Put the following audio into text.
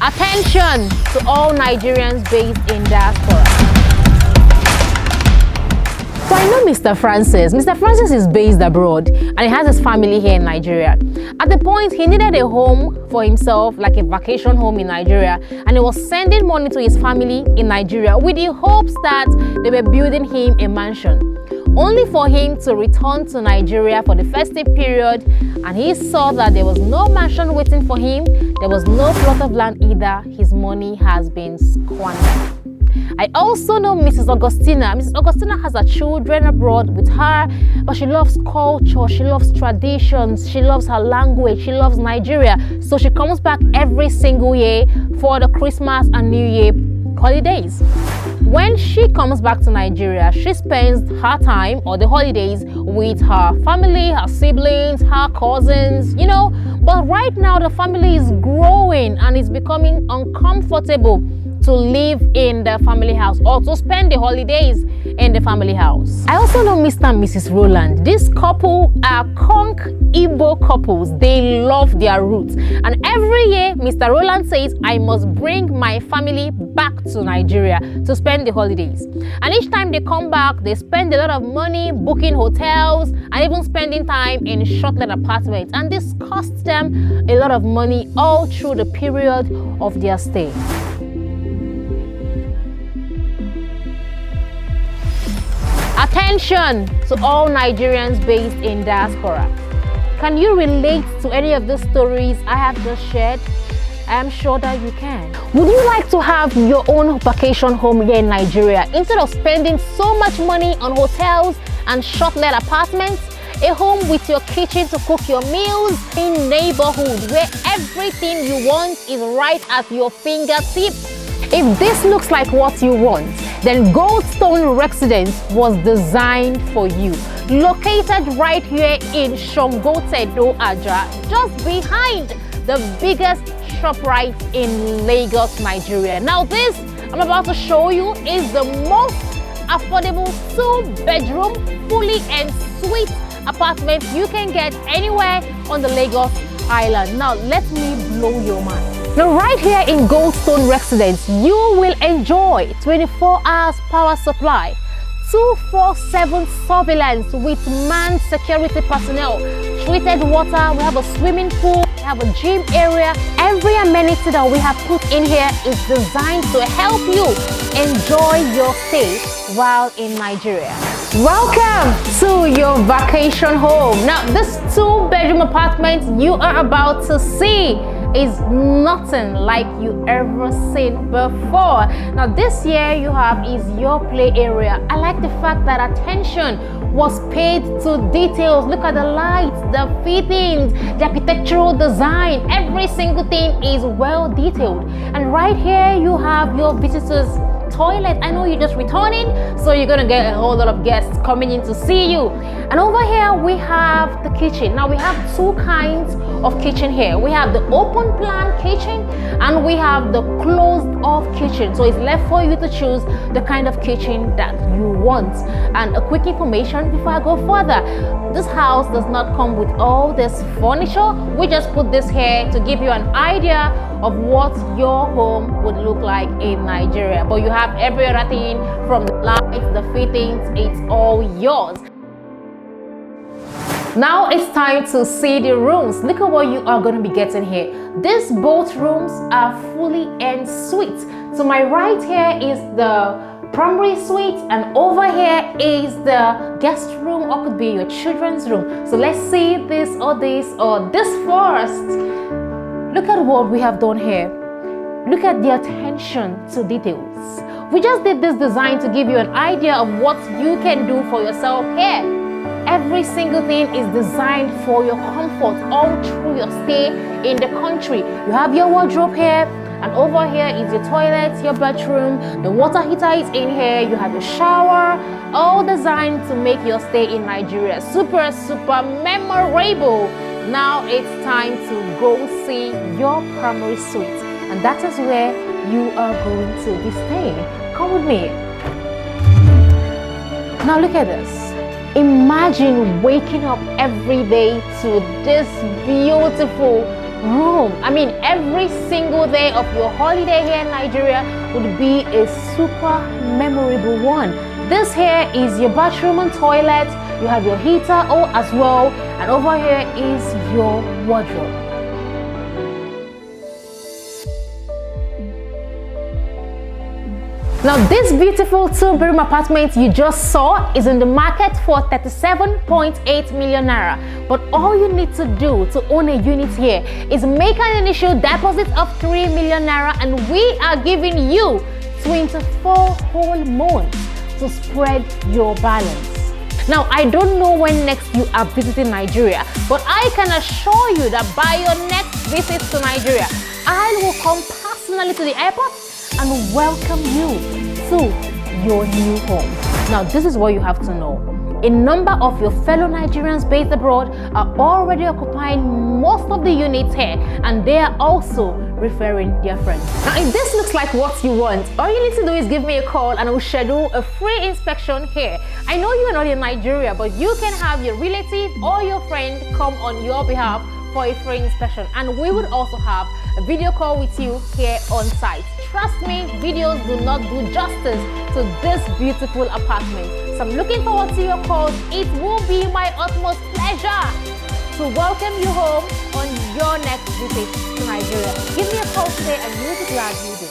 Attention to all Nigerians based in diaspora. So I know Mr. Francis. Mr. Francis is based abroad and he has his family here in Nigeria. At the point, he needed a home for himself, like a vacation home in Nigeria, and he was sending money to his family in Nigeria with the hopes that they were building him a mansion. Only for him to return to Nigeria for the festive period, and he saw that there was no mansion waiting for him, there was no plot of land either. His money has been squandered. I also know Mrs. Augustina. Mrs. Augustina has her children abroad with her, but she loves culture, she loves traditions, she loves her language, she loves Nigeria. So she comes back every single year for the Christmas and New Year holidays. When she comes back to Nigeria, she spends her time or the holidays with her family, her siblings, her cousins, But right now the family is growing and it's becoming uncomfortable to live in the family house or to spend the holidays in the family house. I also know Mr. and Mrs. Roland. This couple are conch Igbo couples. They love their roots. And every year, Mr. Roland says, I must bring my family back to Nigeria to spend the holidays. And each time they come back, they spend a lot of money booking hotels and even spending time in short-let apartments. And this costs them a lot of money all through the period of their stay. Attention to all Nigerians based in diaspora. Can you relate to any of the stories I have just shared? I am sure that you can. Would you like to have your own vacation home here in Nigeria instead of spending so much money on hotels and short-let apartments? A home with your kitchen to cook your meals, in neighborhood where everything you want is right at your fingertips. If this looks like what you want, then Goldstone Residence was designed for you. Located right here in Shongotedo, Aja, just behind the biggest ShopRite in Lagos, Nigeria. Now this I'm about to show you is the most affordable 2-bedroom, fully en suite apartment you can get anywhere on the Lagos Island. Now let me blow your mind. Now right here in Goldstone Residence, you will enjoy 24 hours power supply, 247 surveillance with manned security personnel, treated water, we have a swimming pool, we have a gym area. Every amenity that we have put in here is designed to help you enjoy your stay while in Nigeria. Welcome to your vacation home. Now this 2-bedroom apartment you are about to see is nothing like you ever seen before. Now this here you have is your play area. I like the fact that attention was paid to details. Look at the lights, the fittings, the architectural design. Every single thing is well detailed. And right here you have your visitors toilet. I know you're just returning, so you're gonna get a whole lot of guests coming in to see you. And over here we have the kitchen. Now we have two kinds of kitchen here. We have the open plan kitchen and we have the closed off kitchen. So it's left for you to choose the kind of kitchen that you want. And a quick information before I go further, this house does not come with all this furniture. We just put this here to give you an idea of what your home would look like in Nigeria. But you have every other thing from the lights, the fittings, it's all yours. Now it's time to see the rooms. Look at what you are going to be getting here. These both rooms are fully en suite. To my right here is the primary suite and over here is the guest room, or could be your children's room. So let's see this or this first. Look at what we have done here. Look at the attention to details. We just did this design to give you an idea of what you can do for yourself here. Every single thing is designed for your comfort all through your stay in the country. You have your wardrobe here, and over here is your toilet, your bedroom, the water heater is in here, you have your shower, all designed to make your stay in Nigeria super memorable. Now it's time to go see your primary suite, and that is where you are going to be staying. Come with me. Now look at this. Imagine waking up every day to this beautiful room. I mean, every single day of your holiday here in Nigeria would be a super memorable one. This here is your bathroom and toilet. You have your heater as well, and over here is your wardrobe. Now, this beautiful two-bedroom apartment you just saw is in the market for 37.8 million naira. But all you need to do to own a unit here is make an initial deposit of 3 million naira, and we are giving you 24 whole months to spread your balance. Now, I don't know when next you are visiting Nigeria, but I can assure you that by your next visit to Nigeria, I will come personally to the airport and welcome you to your new home. Now, this is what you have to know. A number of your fellow Nigerians based abroad are already occupying most of the units here, and they are also referring their friends. Now, if this looks like what you want, all you need to do is give me a call and I will schedule a free inspection here. I know you are not in Nigeria, but you can have your relative or your friend come on your behalf for a free inspection, and we would also have a video call with you here on site. Trust me, videos do not do justice to this beautiful apartment. So I'm looking forward to your calls. It will be my utmost pleasure to welcome you home on your next visit to Nigeria. Give me a call today and you'll be glad you did.